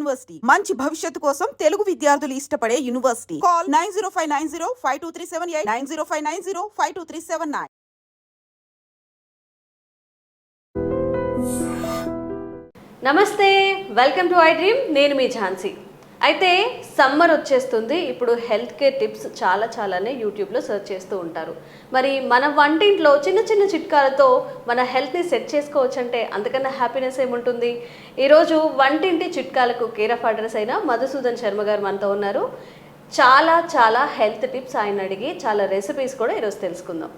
University మంచి భవిష్యత్తు కోసం తెలుగు విద్యార్థులు ఇష్టపడే యూనివర్సిటీ. కాల్ 9059052378 9059052379. నమస్తే, వెల్కమ్ టు ఐ డ్రీమ్. నేను మీ ఝాన్సీ. అయితే సమ్మర్ వచ్చేస్తుంది. ఇప్పుడు హెల్త్ కేర్ టిప్స్ చాలానే యూట్యూబ్లో సెర్చ్ చేస్తూ ఉంటారు. మరి మన వంటింట్లో చిన్న చిన్న చిట్కాలతో మన హెల్త్ని సెట్ చేసుకోవచ్చు అంటే అంతకన్నా హ్యాపీనెస్ ఏముంటుంది. ఈరోజు వంటింటి చిట్కాలకు కేర్ ఆఫ్ అడ్రస్ అయిన మధుసూదన్ శర్మ గారు మనతో ఉన్నారు. చాలా హెల్త్ టిప్స్ ఆయన అడిగి చాలా రెసిపీస్ కూడా ఈరోజు తెలుసుకుందాం.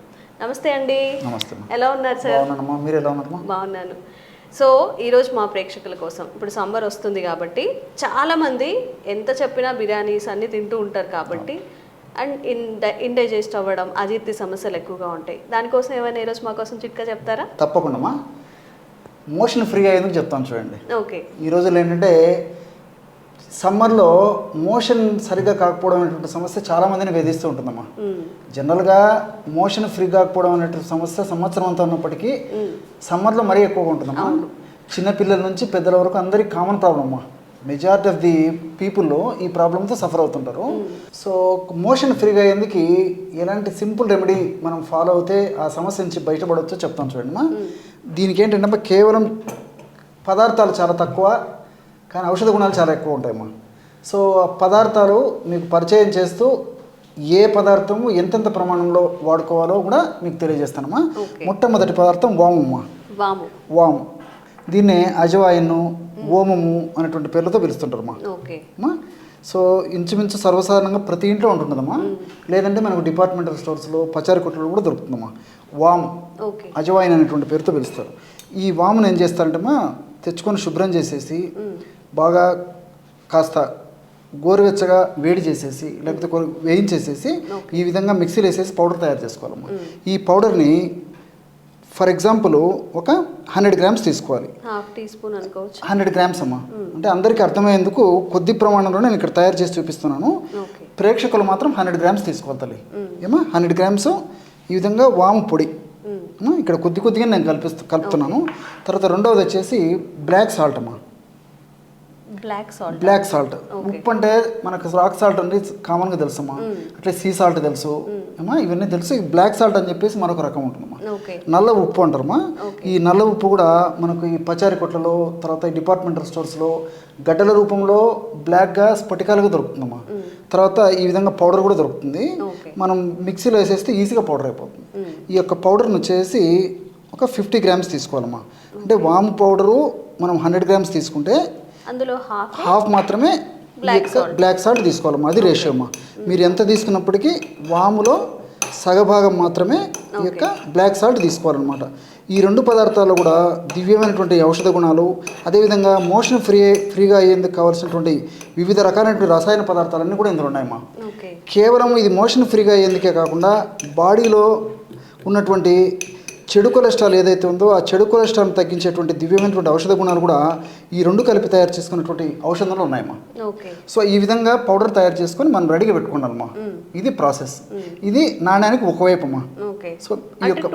నమస్తే అండి. నమస్తే. ఎలా ఉన్నారు సార్? మీరు ఎలా ఉన్నారు? బాగున్నాను. సో ఈరోజు మా ప్రేక్షకుల కోసం, ఇప్పుడు సమ్మర్ వస్తుంది కాబట్టి చాలామంది ఎంత చెప్పినా బిర్యానీస్ అన్నీ తింటూ ఉంటారు కాబట్టి అండ్ ఇండైజెస్ట్ అవ్వడం, అజీర్తి సమస్యలు ఎక్కువగా ఉంటాయి. దానికోసం ఏమైనా ఈరోజు మా కోసం చిట్కా చెప్తారా? తప్పకుండా. మోషన్ ఫ్రీ అయ్యేందుకు చెప్తాను చూడండి. ఓకే. ఈ రోజుల్లో ఏంటంటే సమ్మర్లో మోషన్ సరిగా కాకపోవడం అనేటువంటి సమస్య చాలామందిని వేధిస్తూ ఉంటుందమ్మా. జనరల్గా మోషన్ ఫ్రీ కాకపోవడం అనేటువంటి సమస్య సంవత్సరం అంతా ఉన్నప్పటికీ సమ్మర్లో మరీ ఎక్కువగా ఉంటుందమ్మా. చిన్నపిల్లల నుంచి పెద్దల వరకు అందరికీ కామన్ ప్రాబ్లమ్ అమ్మా. మెజారిటీ ఆఫ్ ది పీపుల్లో ఈ ప్రాబ్లంతో సఫర్ అవుతుంటారు. సో మోషన్ ఫ్రీగా అయ్యేందుకు ఎలాంటి సింపుల్ రెమెడీ మనం ఫాలో అవుతే ఆ సమస్య నుంచి బయటపడవచ్చో చెప్తాను చూడండి అమ్మా. దీనికి ఏంటంటే కేవలం పదార్థాలు చాలా తక్కువ, కానీ ఔషధ గుణాలు చాలా ఎక్కువ ఉంటాయమ్మా. సో పదార్థాలు మీకు పరిచయం చేస్తూ ఏ పదార్థము ఎంతెంత ప్రమాణంలో వాడుకోవాలో కూడా మీకు తెలియజేస్తానమ్మా. మొట్టమొదటి పదార్థం వాము. వాము దీన్నే అజవాయిన్, ఓమము అనేటువంటి పేర్లతో పిలుస్తుంటారమ్మా. సో ఇంచుమించు సర్వసాధారణంగా ప్రతి ఇంట్లో ఉంటుందమ్మా. లేదంటే మనకు డిపార్ట్మెంటల్ స్టోర్స్లో, పచారీ కొట్టులో కూడా దొరుకుతుందమ్మా. వాము, అజవాయిన్ అనేటువంటి పేరుతో పిలుస్తారు. ఈ వామును ఏం చేస్తారంటమ్మా, తెచ్చుకొని శుభ్రం చేసేసి బాగా కాస్త గోరువెచ్చగా వేడి చేసేసి లేకపోతే వేయించేసేసి ఈ విధంగా మిక్సీలో వేసేసి పౌడర్ తయారు చేసుకోవాలమ్మా. ఈ పౌడర్ని ఫర్ ఎగ్జాంపుల్ ఒక 100 గ్రామ్స్ తీసుకోవాలి. 100 గ్రామ్స్ అమ్మా. అంటే అందరికీ అర్థమయ్యేందుకు కొద్ది ప్రమాణంలో నేను ఇక్కడ తయారు చేసి చూపిస్తున్నాను. ప్రేక్షకులు మాత్రం 100 గ్రామ్స్ తీసుకోవాలి తల్లి. ఏమా 100 గ్రామ్స్ ఈ విధంగా వాము పొడి ఇక్కడ కొద్దిగా నేను కలుపుతున్నాను. తర్వాత రెండవది వచ్చేసి బ్లాక్ సాల్ట్ అమ్మా. Black salt. ఉప్పు అంటే మనకు రాక్ సాల్ట్ అంటే కామన్గా తెలుసమ్మా. అట్లే సీ సాల్ట్ తెలుసు అమ్మా, ఇవన్నీ తెలుసు. బ్లాక్ సాల్ట్ అని చెప్పేసి మరొక రకం ఉంటుందమ్మా. నల్ల ఉప్పు అంటారమ్మా. ఈ నల్ల ఉప్పు కూడా మనకు ఈ పచారీ కొట్లలో, తర్వాత ఈ డిపార్ట్మెంటల్ స్టోర్స్లో గడ్డల రూపంలో బ్లాక్గా స్ఫటికాలుగా దొరుకుతుందమ్మా. తర్వాత ఈ విధంగా పౌడర్ కూడా దొరుకుతుంది. మనం మిక్సీలో వేసేస్తే ఈజీగా పౌడర్ అయిపోతుంది. ఈ యొక్క పౌడర్ను వచ్చేసి ఒక 50 గ్రామ్స్ తీసుకోవాలమ్మా. అంటే వాము పౌడరు మనం 100 గ్రామ్స్ తీసుకుంటే అందులో హాఫ్ మాత్రమే బ్లాక్ సాల్ట్ తీసుకోవాలమ్మా. అది రేషియో అమ్మా. మీరు ఎంత తీసుకున్నప్పటికీ వాములో సగభాగం మాత్రమే ఈ యొక్క బ్లాక్ సాల్ట్ తీసుకోవాలన్నమాట. ఈ రెండు పదార్థాలు కూడా దివ్యమైనటువంటి ఔషధ గుణాలు, అదేవిధంగా మోషన్ ఫ్రీగా అయ్యేందుకు కావాల్సినటువంటి వివిధ రకాలైనటువంటి రసాయన పదార్థాలన్నీ కూడా ఇందులో ఉన్నాయమ్మా. కేవలం ఇది మోషన్ ఫ్రీగా అయ్యేందుకే కాకుండా బాడీలో ఉన్నటువంటి చెడు కొలెస్ట్రాల్ ఏదైతే ఉందో ఆ చెడు కొలెస్ట్రాల్ తగ్గించేటువంటి దివ్యమైనటువంటి ఔషధ గుణాలు కూడా ఈ రెండు కలిపి తయారు చేసుకున్నటువంటి ఔషధాలు ఉన్నాయమ్మా. సో ఈ విధంగా పౌడర్ తయారు చేసుకొని మనం రెడీగా పెట్టుకుండాలమ్మా. ఇది ప్రాసెస్. ఇది నాణ్యానికి ఒకవైపు అమ్మా. సో ఈ యొక్క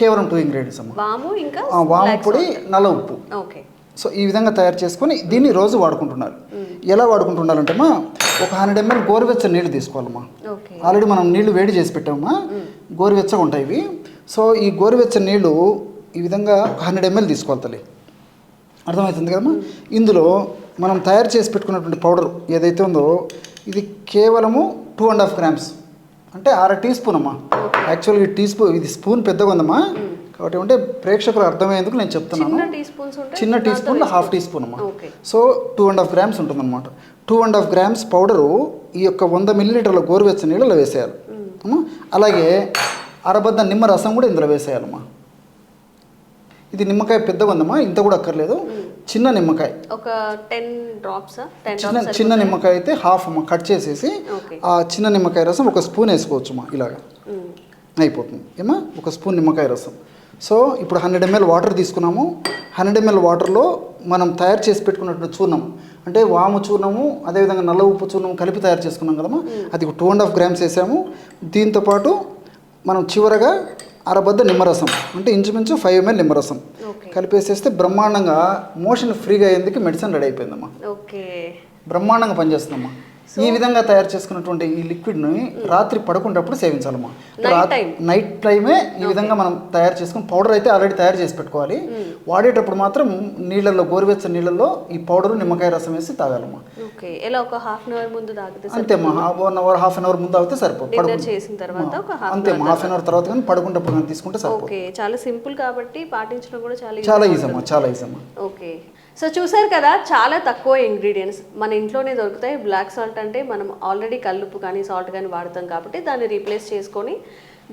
కేవలం 2 ఇంగ్రీడియంట్స్ అమ్మా. వాము పొడి, నల్ల ఉప్పు. సో ఈ విధంగా తయారు చేసుకొని దీన్ని రోజు వాడుకుంటున్నారు. ఎలా వాడుకుంటున్నారంటే అమ్మా, ఒక 100 ml గోరువెచ్చని నీళ్ళు తీసుకోవాలమ్మా. ఆల్రెడీ మనం నీళ్లు వేడి చేసి పెట్టామమ్మా, గోరువెచ్చగా ఉంటాయి ఇవి. సో ఈ గోరువెచ్చని నీళ్ళు ఈ విధంగా 100 ml తీసుకోవాలి తల్లి. అర్థమవుతుంది కదమ్మా. ఇందులో మనం తయారు చేసి పెట్టుకున్నటువంటి పౌడర్ ఏదైతే ఉందో ఇది కేవలము 2.5 గ్రామ్స్, అంటే 1/2 టీ స్పూన్ అమ్మా. యాక్చువల్గా ఇది స్పూన్ పెద్దగా ఉందమ్మా, కాబట్టి అంటే ప్రేక్షకులు అర్థమయ్యేందుకు నేను చెప్తున్నాను. చిన్న టీ స్పూన్లో 1/2 టీ స్పూన్ అమ్మా. సో 2.5 గ్రామ్స్ ఉంటుందన్నమాట. 2.5 గ్రామ్స్ పౌడరు ఈ యొక్క 100 మిల్లీలీటర్ల గోరువెచ్చని నీళ్ళలో వేసేయాలి అమ్మా. అలాగే అరబద్ద నిమ్మ రసం కూడా ఇందులో వేసేయాలమ్మా. ఇది నిమ్మకాయ పెద్దగా ఉందమ్మా, ఇంత కూడా అక్కర్లేదు. చిన్న నిమ్మకాయ ఒక 10 డ్రాప్స్, చిన్న నిమ్మకాయ అయితే హాఫ్ అమ్మా కట్ చేసేసి ఆ చిన్న నిమ్మకాయ రసం ఒక స్పూన్ వేసుకోవచ్చు అమ్మా. ఇలాగా అయిపోతుంది ఏమా, ఒక స్పూన్ నిమ్మకాయ రసం. సో ఇప్పుడు 100 ml వాటర్ తీసుకున్నాము. 100 ml వాటర్లో మనం తయారు చేసి పెట్టుకున్నటువంటి చూర్ణం, అంటే వాము చూర్ణము, అదేవిధంగా నల్ల ఉప్పు చూర్ణం కలిపి తయారు చేసుకున్నాం కదమ్మా, అది 2.5 గ్రామ్స్ వేసాము. దీంతోపాటు మనం చివరగా అరబద్ద నిమ్మరసం, అంటే ఇంచుమించు 5 ml నిమ్మరసం కలిపేసేస్తే బ్రహ్మాండంగా మోషన్ ఫ్రీగా అయ్యేందుకు మెడిసిన్ రెడీ అయిపోయిందమ్మా. ఓకే, బ్రహ్మాండంగా పనిచేస్తుందమ్మా. ఈ విధంగా తయారు చేసుకున్నటువంటి ఈ లిక్విడ్ని రాత్రి పడుకునేటప్పుడు సేవించాలమ్మా. నైట్ టైమే ఈ విధంగా మనం తయారు చేసుకుని పౌడర్ అయితే ఆల్రెడీ తయారు చేసి పెట్టుకోవాలి. వాడేటప్పుడు మాత్రం నీళ్ళల్లో, గోరువెచ్చని నీళ్ళల్లో ఈ పౌడర్ నిమ్మకాయ రసం వేసి తాగాలమ్మా. ఓకే, ఎలా ఒక హాఫ్ అన్ అవర్ ముందు తాగితే అంతేమ్మా. 1 అవర్ హాఫ్ అన్ అవర్ ముందు తాగితే సరిపోతుంది. చేసిన తర్వాత అంతేమ్మా, హాఫ్ అన్ అవర్ తర్వాత కానీ పడుకునేటప్పుడు కానీ తీసుకుంటే సరిపోతుంది. ఓకే, చాలా సింపుల్ కాబట్టి పాటించడం కూడా చాలా ఈజీ అమ్మా, చాలా ఈజీ అమ్మా. ఓకే, సో చూసారు కదా, చాలా తక్కువ ఇంగ్రీడియంట్స్ మన ఇంట్లోనే దొరుకుతాయి. బ్లాక్ సాల్ట్ అంటే మనం ఆల్రెడీ కల్లుప్పు కానీ సాల్ట్ కానీ వాడతాం కాబట్టి దాన్ని రీప్లేస్ చేసుకొని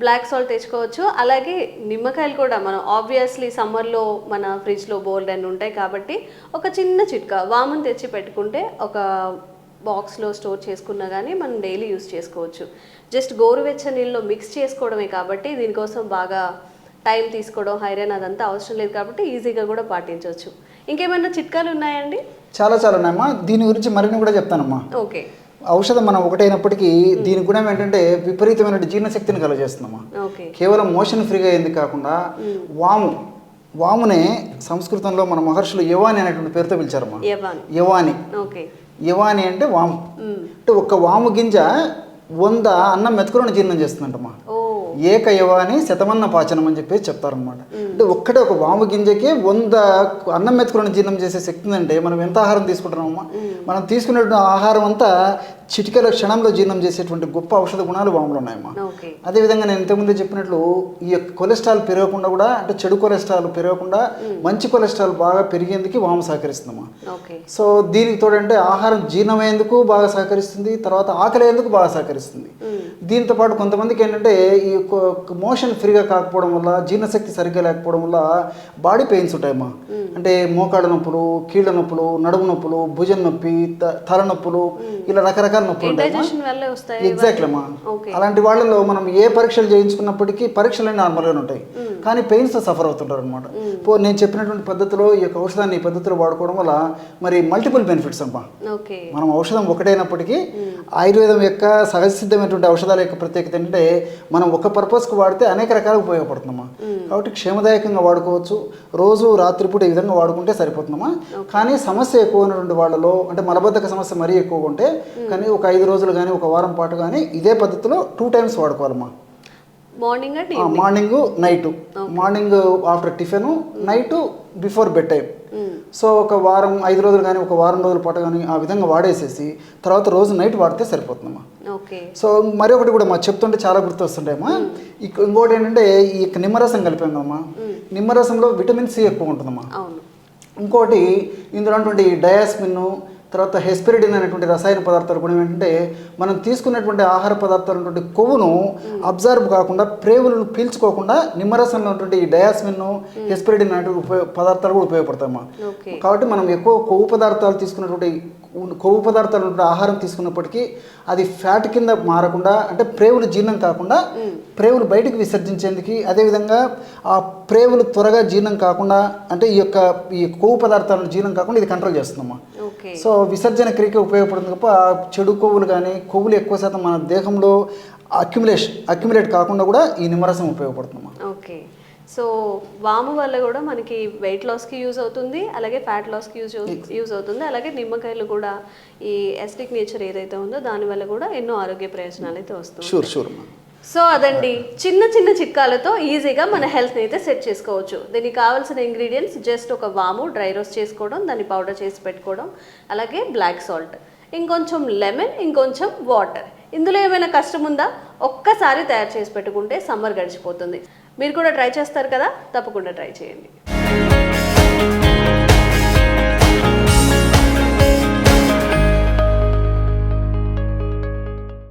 బ్లాక్ సాల్ట్ తెచ్చుకోవచ్చు. అలాగే నిమ్మకాయలు కూడా మనం ఆబ్వియస్లీ సమ్మర్లో మన ఫ్రిడ్జ్లో బోల్డ్ అని ఉంటాయి కాబట్టి ఒక చిన్న చిట్కా వామును తెచ్చి పెట్టుకుంటే ఒక బాక్స్లో స్టోర్ చేసుకున్నా కానీ మనం డైలీ యూస్ చేసుకోవచ్చు. జస్ట్ గోరువెచ్చని నీళ్ళలో మిక్స్ చేసుకోవడమే కాబట్టి దీనికోసం బాగా టైం తీసుకోవడం, ఐరన్ అదంతా అవసరం లేదు కాబట్టి ఈజీగా కూడా పాటించవచ్చు. ఇంకేమైనా చిట్కాలు ఉన్నాయండి? చాలా ఉన్నాయమ్మా. దీని గురించి మరిన్ని కూడా చెప్తానమ్మా. ఓకే, ఔషధం మనం ఒకటైనప్పటికీ దీని గుణం ఏంటంటే విపరీతమైన జీర్ణశక్తిని కలుగజేస్తుందమ్మా. కేవలం మోషన్ ఫ్రీగా అయింది కాకుండా వామునే సంస్కృతంలో మన మహర్షులు యవాని అనేటువంటి పేరుతో పిలిచారమ్మా. యవాని అంటే వాము. అంటే ఒక్క వాము గింజ 100 అన్నం మెతుకులను జీర్ణం చేస్తుందంటమ్మా. ఏకయవాని శతమన్న పాచనం అని చెప్పేసి చెప్తారనమాట. అంటే ఒక్కటే ఒక వాము గింజకి 100 అన్నం మెతుకులను జీర్ణం చేసే శక్తి ఉందంటే మనం ఎంత ఆహారం తీసుకుంటున్నామమ్మా. మనం తీసుకునేటువంటి ఆహారం అంతా చిటికల క్షణంలో జీర్ణం చేసేటువంటి గొప్ప ఔషధ గుణాలు వాములు ఉన్నాయమ్మా. అదేవిధంగా నేను ఇంతకుముందే చెప్పినట్లు ఈ యొక్క కొలెస్ట్రాల్ పెరగకుండా కూడా, అంటే చెడు కొలెస్ట్రాల్ పెరగకుండా మంచి కొలెస్ట్రాల్ బాగా పెరిగేందుకు వాము సహకరిస్తుందమ్మా. సో దీనికి తోడంటే ఆహారం జీర్ణమయ్యేందుకు బాగా సహకరిస్తుంది, తర్వాత ఆకలేందుకు బాగా సహకరిస్తుంది. దీంతో పాటు కొంతమందికి ఏంటంటే ఈ మోషన్ ఫ్రీగా కాకపోవడం వల్ల, జీర్ణశక్తి సరిగ్గా లేకపోవడం వల్ల బాడీ పెయిన్స్ ఉంటాయమ్మా. అంటే మోకాళ్ళ నొప్పులు, కీళ్ళ నొప్పులు, నడుము నొప్పులు, భుజం నొప్పి, తలనొప్పులు, ఇలా రకరకాల నొప్పులు ఉంటాయి. ఎగ్జాక్ట్లీ అమ్మా. అలాంటి వాళ్ళలో మనం ఏ పరీక్షలు చేయించుకున్నప్పటికీ పరీక్షలన్నీ నార్మల్గానే ఉంటాయి, కానీ పెయిన్స్ సఫర్ అవుతుంటారు అనమాట. నేను చెప్పినటువంటి పద్ధతిలో ఈ యొక్క ఔషధాన్ని ఈ పద్ధతిలో వాడుకోవడం వల్ల మరి మల్టిపుల్ బెనిఫిట్స్ అమ్మా. మనం ఔషధం ఒకటైనప్పటికీ ఆయుర్వేదం యొక్క సహజ సిద్ధమైనటువంటి ఔషధాల యొక్క ప్రత్యేకత ఏంటంటే మనం ఒక పర్పస్కి వాడితే అనేక రకాలుగా ఉపయోగపడుతుందమ్మా. కాబట్టి క్షేమదాయకంగా వాడుకోవచ్చు. రోజు రాత్రిపూట ఈ విధంగా వాడుకుంటే సరిపోతుందమ్మా. కానీ సమస్య ఎక్కువ ఉన్నటువంటి వాళ్ళలో, అంటే మలబద్ధక సమస్య మరీ ఎక్కువగా ఉంటే కానీ ఒక 5 రోజులు కానీ ఒక వారం పాటు కానీ ఇదే పద్ధతిలో 2 టైమ్స్ వాడుకోవాలమ్మా. Morning night, morning after tiffin, night before bed time. So ఒక వారం 5 రోజులు కానీ ఒక వారం రోజుల పాటు కానీ ఆ విధంగా వాడేసేసి తర్వాత రోజు నైట్ వాడితే సరిపోతుందమ్మా. సో మరొకటి కూడా మా చెప్తుంటే చాలా గుర్తు వస్తుంటాయమ్మా. ఇంకోటి ఏంటంటే ఈ నిమ్మరసం కలిపామమ్మా. నిమ్మరసంలో విటమిన్ సి ఎక్కువ ఉంటుందమ్మా. ఇంకోటి ఇందులో ఉన్నటువంటి డయాస్మిన్, తర్వాత హెస్పెరిడిన్ అనేటువంటి రసాయన పదార్థాలు కూడా ఏంటంటే మనం తీసుకున్నటువంటి ఆహార పదార్థాలు ఉన్నటువంటి కొవ్వును అబ్జర్వ్ కాకుండా, ప్రేవులను పీల్చుకోకుండా నిమ్మరసంలో ఉన్నటువంటి ఈ డయాస్మిన్, హెస్పెరిడిన్ అనేటువంటి పదార్థాలు కూడా ఉపయోగపడతాయమ్మా. కాబట్టి మనం ఎక్కువ కొవ్వు పదార్థాలు తీసుకున్నటువంటి ఆహారం తీసుకున్నప్పటికీ అది ఫ్యాట్ కింద మారకుండా, అంటే ప్రేవులు జీర్ణం కాకుండా ప్రేవులు బయటికి విసర్జించేందుకు, అదేవిధంగా ఆ ప్రేవులు త్వరగా జీర్ణం కాకుండా, అంటే ఈ కొవ్వు పదార్థాలను జీర్ణం కాకుండా ఇది కంట్రోల్ చేస్తుందమ్మా. సో విసర్జన క్రియకి ఉపయోగపడుతుంది తప్ప చెడు కొవ్వులు కానీ, కొవ్వులు ఎక్కువ శాతం మన దేహంలో అక్యుములేట్ కాకుండా కూడా ఈ నిమ్మరసం ఉపయోగపడుతుందమ్మా. ఓకే, సో వాము వల్ల కూడా మనకి వెయిట్ లాస్కి యూజ్ అవుతుంది, అలాగే ఫ్యాట్ లాస్కి యూజ్ అవుతుంది. అలాగే నిమ్మకాయలు కూడా ఈ ఎసిడిక్ నేచర్ ఏదైతే ఉందో దానివల్ల కూడా ఎన్నో ఆరోగ్య ప్రయోజనాలు అయితే వస్తుంది. షూర్. సో అదండి, చిన్న చిట్కాలతో ఈజీగా మన హెల్త్ని అయితే సెట్ చేసుకోవచ్చు. దీనికి కావాల్సిన ఇంగ్రీడియంట్స్ జస్ట్ ఒక వాము డ్రై రోస్ట్ చేసుకోవడం, దాన్ని పౌడర్ చేసి పెట్టుకోవడం, అలాగే బ్లాక్ సాల్ట్, ఇంకొంచెం లెమన్, ఇంకొంచెం వాటర్. ఇందులో ఏమైనా కష్టం ఉందా? ఒక్కసారి తయారు చేసి పెట్టుకుంటే సమ్మర్ గడిచిపోతుంది. మీరు కూడా ట్రై చేస్తారు కదా, తప్పకుండా ట్రై చేయండి.